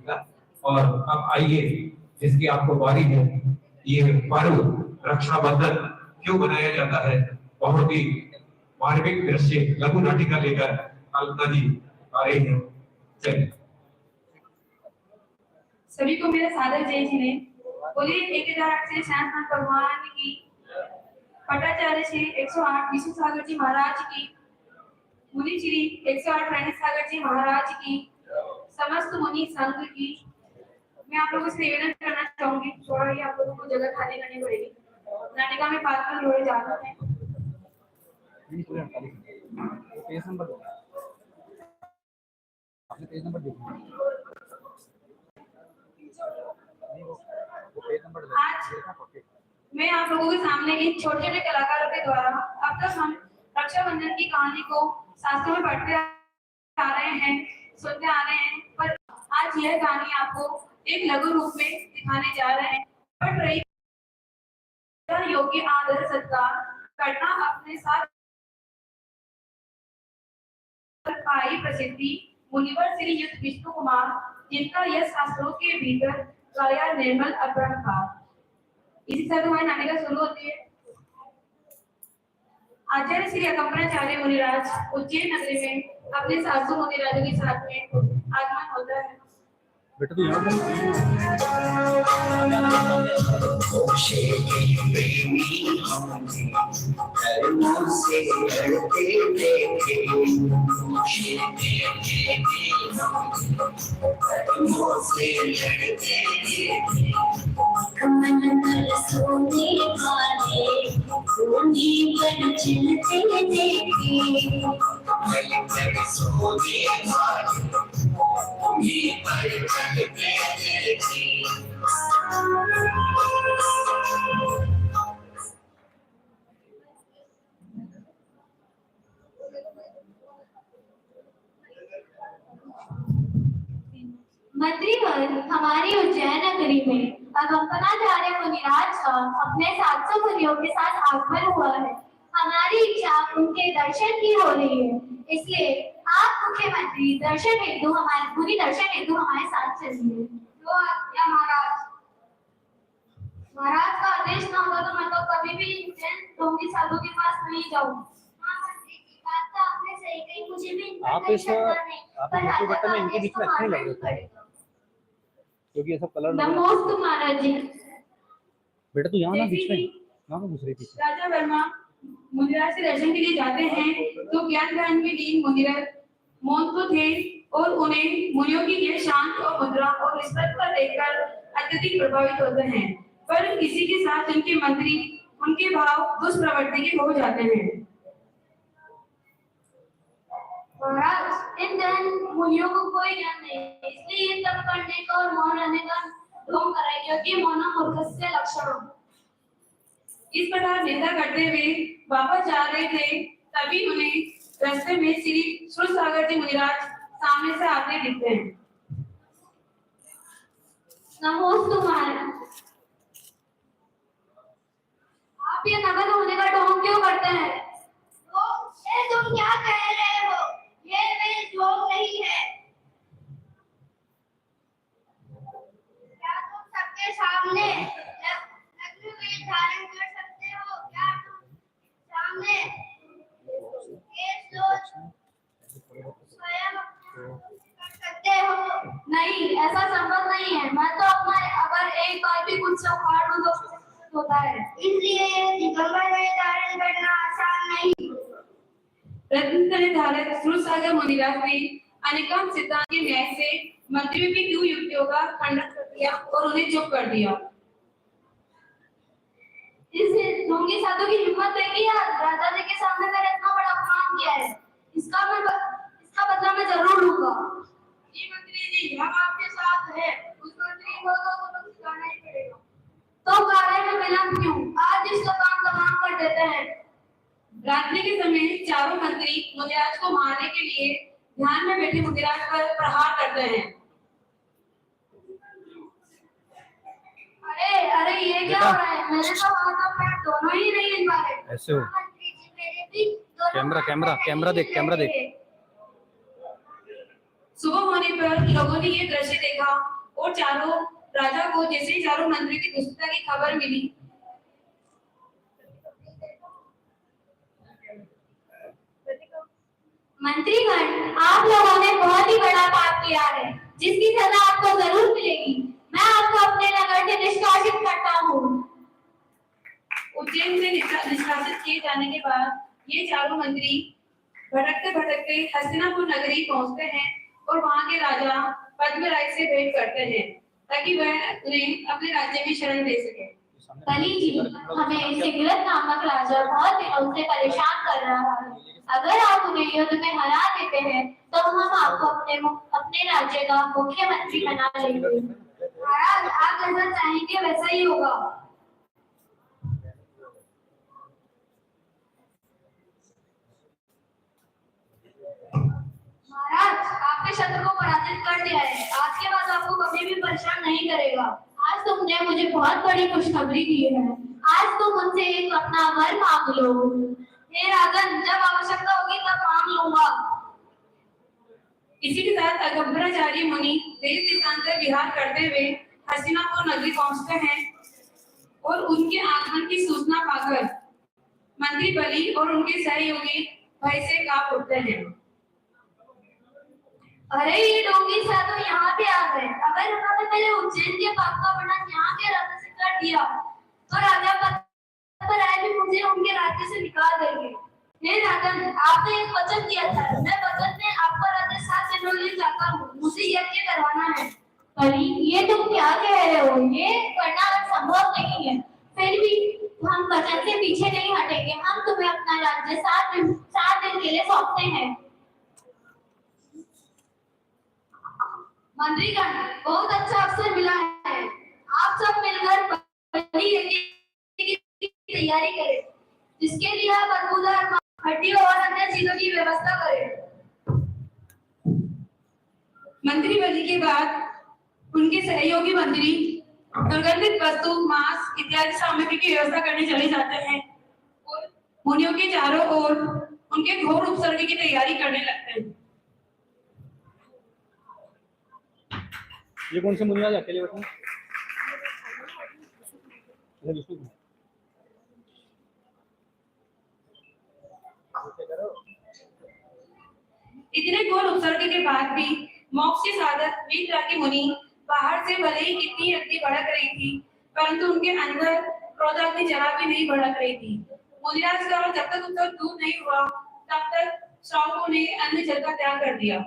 लगेगा। और अब आइए, जिसकी आपको बारी है, ये पर्व रक्षाबंधन क्यों मनाया जाता है, बहुत ही मार्मिक दृश्य लघु नाटिका लेकर कल्पना जी आ रही है। चलिए। सभी को मेरा सादर जय जिने। बोलिए ठेकेदार से शांत भगवान की, पटाचार्य श्री 108 विष्णु सागर जी महाराज की, मुनि श्री 108 रणजीत सागर जी महाराज की, समस्त मुनि संघ की। मैं आप लोगों से निवेदन करना चाहूंगी, थोड़ा ही आप लोगों को जगह खाली करनी पड़ेगी। नाटिका में पात्र लोग ज्यादा हैं। पेज नंबर दो, आपने पेज नंबर देखा आज मैं आप लोगों के सामने इन छोटे छोटे कलाकारों के द्वारा अब तक हम रक्षाबंधन की कहानी को शास्त्रों में पढ़ते आ रहे हैं, सुनते आ रहे हैं, पर आज यह कहानी आपको एक लघु रूप में दिखाने जा रहे हैं। पढ़ रही योग्य आदर सत्कार करना अपने साथ आई प्रसिद्धि मुनिवर श्री युक्त विष्णु कुमार, जिनका यह शास्त्रों के भीतर काया निर्मल अपराध था। इसी तरह हमारी नाटिका शुरू होती है। आचार्य श्री अकंपनाचार्य मुनिराज उज्जैन नगरी में अपने सासू मुनिराजों के साथ में आगमन होता है। बेटा तू कमल सोने वाले सोनी पर चलते देखे, कमल सोने वाले सोनी पर चलते देखे। मंत्रीवर हमारी उज्जैन नगरी में अकंपनाचार्य मुनिराज का अपने 700 मुनियों के साथ आगमन हुआ है। हमारी इच्छा उनके दर्शन की हो रही है, इसलिए आप मुख्यमंत्री दर्शन हेतु हमारे साथ चलिए। जो आज्ञा महाराज। महाराज का आदेश ना होगा तो मैं तो कभी भी इन ढोंगी साधु के पास नहीं जाऊँ। बात तो आपने सही कही, मुझे भी आप इस बट्टे में इनके बीच में अच्छे लग रहे थे, क्योंकि ये सब कलर नमोस्तु महाराज जी। बेटा तू यहाँ ना बीच में ना घुस रही थी। राजा वर्मा मुनिराज के दर्शन के लिए जाते हैं तो ज्ञान ध्यान में लीन मुनिराज मौन तो थे और उन्हें मुनियों की यह शांत और मुद्रा और रिश्वत पर देखकर अत्यधिक प्रभावित होते हैं, पर इसी के साथ उनके मंत्री उनके भाव दुष्प्रवृत्ति के हो जाते हैं। महाराज इन ध्यान मुनियों को कोई ज्ञान नहीं, इसलिए ये तप करने का और मौन रहने का ढोंग कर रहे, क्योंकि मौन मूर्खस्य लक्षण। इस प्रकार निंदा करते हुए वापस जा रहे थे, तभी उन्हें रास्ते में श्री सूरसागर जी मुनिराज सामने से आते दिखते हैं। नमोस्तु महाराज। आप ये नगद होने का ढोंग क्यों करते हैं? ये तुम क्या कह रहे हो? ये मेरी जोक नहीं है। क्या तुम सबके सामने नग्न वेश धारण कर सकते हो? क्या तुम सामने ये सोच स्वयं कर सकते हो? नहीं, ऐसा संभव नहीं है। मैं तो अपना अगर एक बार भी कुछ से उखाड़ दूं तो होता है, इसलिए दिगंबर वेश धारण करना आसान नहीं। रत्न धारक सूरसागर मुनिराज ने अनेकांत सिद्धांत के न्याय से मंत्रियों की 2 युक्तियों का खंडन कर दिया और उन्हें चुप कर दिया। इस ढोंगी साधु की हिम्मत है कि राजा जी के सामने मैंने इतना बड़ा अपमान किया है, इसका बदला मैं जरूर लूंगा। ये मंत्री जी, हम आपके साथ हैं, उस मंत्री को तो सिखाना ही पड़ेगा। तो कार्य में विलंब क्यों? आज इसका काम तमाम कर देते हैं। रात्रि के समय चारों मंत्री मुनिराज को मारने के लिए ध्यान में बैठे मुनिराज पर प्रहार करते हैं। अरे ये क्या हो रहा है? मैंने तो हाथ और पैर दोनों ही नहीं हिला रहे। ऐसे हो। कैमरा देख। सुबह होने पर लोगों ने ये दृश्य देखा और चारों राजा को जैसे ही चारों मंत्री की दुष्टता की खबर मिली, मंत्रीगण, आप लोगों ने बहुत ही बड़ा पाप किया है, जिसकी सजा आपको जरूर मिलेगी। मैं आपको अपने नगर से निष्कासित करता हूँ। उज्जैन से निष्कासित किए जाने के बाद ये चारों मंत्री भटकते भटकते हस्तिनापुर नगरी पहुंचते हैं और वहां के राजा पद्मराय से भेंट करते हैं ताकि वह उन्हें अपने राज्य में शरण दे सके। बलि जी, हमें सिगरत नामक राजा बहुत दिनों से परेशान कर रहा है। अगर आप उन्हें युद्ध में हरा देते हैं तो हम आपको अपने राज्य का मुख्यमंत्री बना लेंगे। महाराज, आप जैसा चाहेंगे वैसा ही होगा। महाराज, आपने शत्रु को पराजित कर दिया है। आज के बाद आपको कभी भी परेशान नहीं करेगा। आज तुमने मुझे बहुत बड़ी खुशखबरी दी है। आज तुम मुझसे एक अपना वर मांग लो। हे राजन, जब आवश्यकता होगी तब मांग लूंगा। इसी के साथ अगम्बराचार्य मुनि देश देशांतर विहार करते हुए हस्तिनापुर नगरी पहुंचते हैं और उनके आगमन की सूचना पाकर मंत्री बलि और उनके सहयोगी भय से कांप उठते हैं। अरे, ये डोंगी साधु यहाँ पे आ गए। अगर उन्होंने मेरे उज्जैन के पाप का वर्णन यहाँ के राजा से कर दिया तो राजा पद्मराय भी मुझे उनके राज्य से निकाल देंगे। हे राजन, आपने एक वचन दिया था। मैं वचन में आपका राज्य 7 दिनों के लिए चाहता हूँ। मुझे यज्ञ करवाना है। अरे, ये तुम क्या कह रहे हो? ये करना संभव नहीं है। फिर भी हम वचन से पीछे नहीं हटेंगे। हम तुम्हें अपना राज्य 7 दिन के लिए सौंपते हैं। मंत्रीगण, बहुत अच्छा अवसर मिला है। आप सब मिलकर बलि यज्ञ की तैयारी करें, जिसके लिए आप बदबूदार हड्डियों और अन्य चीजों की व्यवस्था करें। मंत्री बलि के बाद उनके सहयोगी मंत्री दुर्गंधित वस्तु, मांस इत्यादि सामग्री की व्यवस्था करने चले जाते हैं और मुनियों के चारों ओर उनके घोर उपसर्ग की तैयारी करने लगते हैं। ये कौन से मुनि आज अकेले बैठे हैं? इतने घोर उपसर्ग के बाद भी मोक्ष के साधक वीतरागी मुनि बाहर से भले ही कितनी अग्नि भड़क रही थी, परंतु उनके अंदर क्रोधाग्नि जरा भी नहीं भड़क रही थी। मुनिराज का जब तक उत्सव दूर नहीं हुआ तब तक श्रावकों ने अन्न जल का त्याग कर दिया।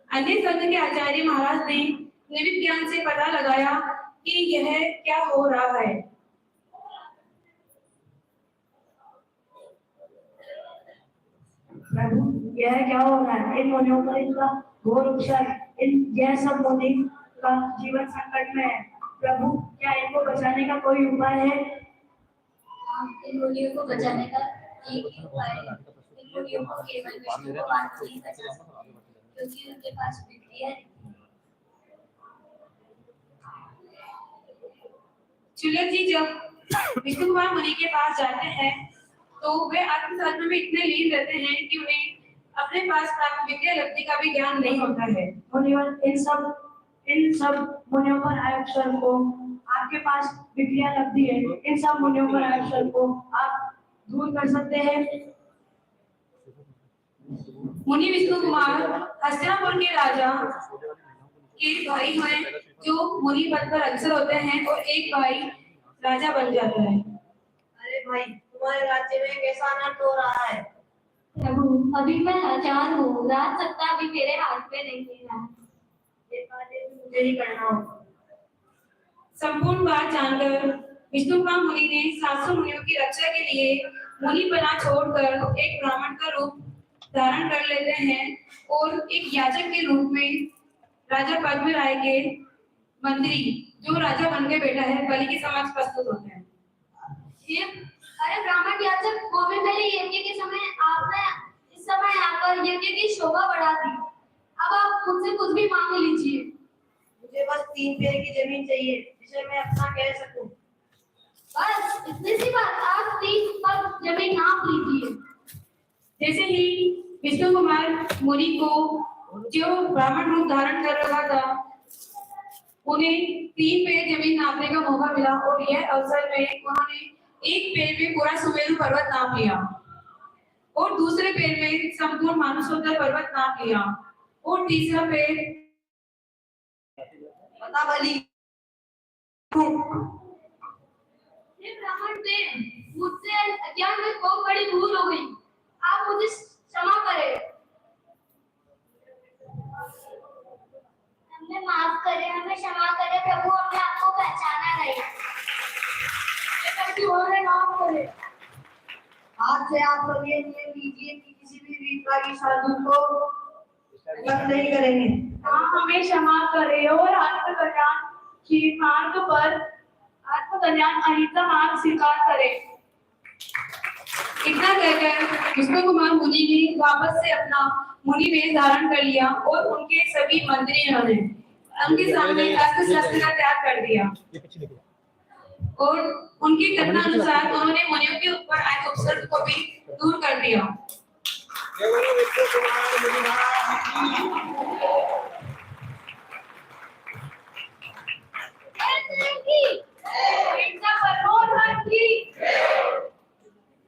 अन्य संघ के आचार्य महाराज ने निविद ज्ञान से पता लगाया कि यह क्या हो रहा है। प्रभु, यह क्या हो रहा है? इन मुनियों पर इनका घोर उपसर्ग, यह सब मुनि का जीवन संकट में है। प्रभु, क्या इनको बचाने का कोई उपाय है? इन मुनियों को बचाने का एक ही उपाय है। इन मुनियों को केवल विष्णु भगवान को ही बचा सकते हैं, क्योंकि उनके पास बिटिया है। चुलक जी जब विष्णु कुमार मुनि के पास जाते हैं तो वे आत्मसाधना में इतने लीन रहते हैं कि उन्हें अपने पास प्राप्त विद्या लब्धि का भी ज्ञान नहीं होता है। मुनिवर, इन सब मुनियों पर आए अक्षर को आपके पास विद्या लब्धि है। इन सब मुनियों पर आए अक्षर को आप दूर कर सकते हैं। मुनि विष्णु कुमार हस्तिनापुर के राजा के भाई हैं जो मुनि पद पर अक्सर होते हैं और एक भाई राजा बन जाता है। अरे भाई, तुम्हारे राज्य में कैसा अनर्थ हो रहा है? प्रभु, अभी मैं लाचार हूँ। राज सत्ता अभी मेरे हाथ में नहीं है। ये कार्य भी मुझे ही करना होगा। संपूर्ण बात जानकर विष्णु कुमार मुनि ने 700 मुनियों की रक्षा के लिए मुनि बना छोड़कर एक ब्राह्मण का रूप धारण कर लेते हैं और एक याचक के रूप में राजा पद्मराय के मंत्री जो राजा बन के बैठा है बलि के समक्ष प्रस्तुत होते हैं। अरे ब्राह्मण याचक, वो भी मेरे यज्ञ के समय आपने इस समय आकर यज्ञ की शोभा बढ़ा दी। अब आप मुझसे कुछ भी मांग लीजिए। मुझे बस 3 पेड़ की जमीन चाहिए जिसे मैं अपना कह सकूं। बस इतनी सी बात, आप 3 पग जमीन नाप लीजिए। जैसे ही विष्णु कुमार मुनि को जो ब्राह्मण रूप धारण कर रखा था उन्हें 3 पेड़ जमीन नापने का मौका मिला और यह अवसर में उन्होंने एक पेड़ में पूरा सुमेरु पर्वत नाप लिया और दूसरे पेड़ में संपूर्ण मानसरोवर पर्वत नाप लिया और तीसरा पेड़ बताबली। हे ब्राह्मण देव, मुझसे अज्ञान में बहुत बड़ी भूल हो गई, आप मुझे क्षमा करें। हमें माफ करें, हमें क्षमा करें प्रभु, हमने आपको पहचाना नहीं। माफ करें। आज से आप सभी ये नियम लीजिए कि किसी भी विभागी साधु को गलत नहीं करेंगे। हाँ, हमें क्षमा करें और आत्मकल्याण की मार्ग पर आत्मकल्याण अहिंसा मार्ग स्वीकार करें। इतना कहकर विष्णु कुमार मुनि ने वापस से अपना मुनि वेश धारण कर लिया और उनके सभी मंत्रियों ने उनके सामने अस्त्र शस्त्र का त्याग कर दिया और उनकी कथना अनुसार उन्होंने मुनियों के ऊपर आए उपसर्ग को भी दूर कर दिया।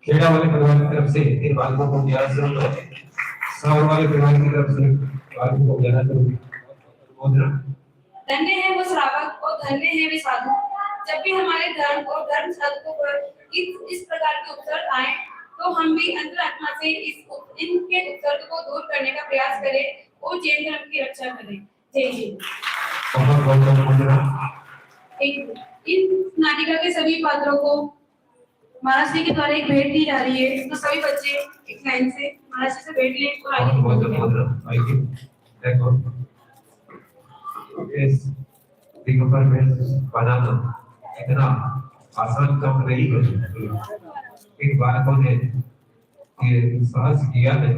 खेड़ा वाले परिवार की तरफ से इन बालकों को 1100 रुपए, सावर वाले परिवार की तरफ से बालकों को 1100 रुपए। धन्य है वो श्रावक और धन्य है वे साधु। जब भी हमारे धर्म और धर्म साधकों पर इस प्रकार के उपसर्ग आए तो हम भी अंतरात्मा से इनके उपसर्ग को दूर करने का प्रयास करें और जैन धर्म की रक्षा करें। जय हिंद। इन नाटिका के सभी पात्रों को महाराज जी के द्वारा एक भेंट दी जा रही है, तो सभी बच्चे एक लाइन से महाराज जी से भेंट लें और आगे इस दिगंबर में बनाना इतना आसान काम नहीं है। इन बालकों ने ये साहस किया है।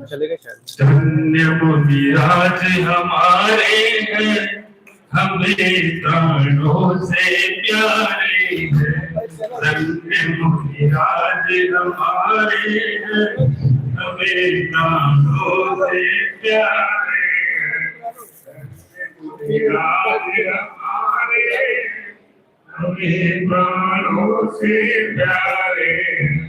चलेगा शायद। धन्य मुनिराज हमारे हैं, हमें प्राणों से प्यारे हैं। धन्य मुनिराज हमारे हैं, हमें प्राणों से प्यारे हैं। मुनिराज हमारे हमें प्राणों से प्यारे हैं।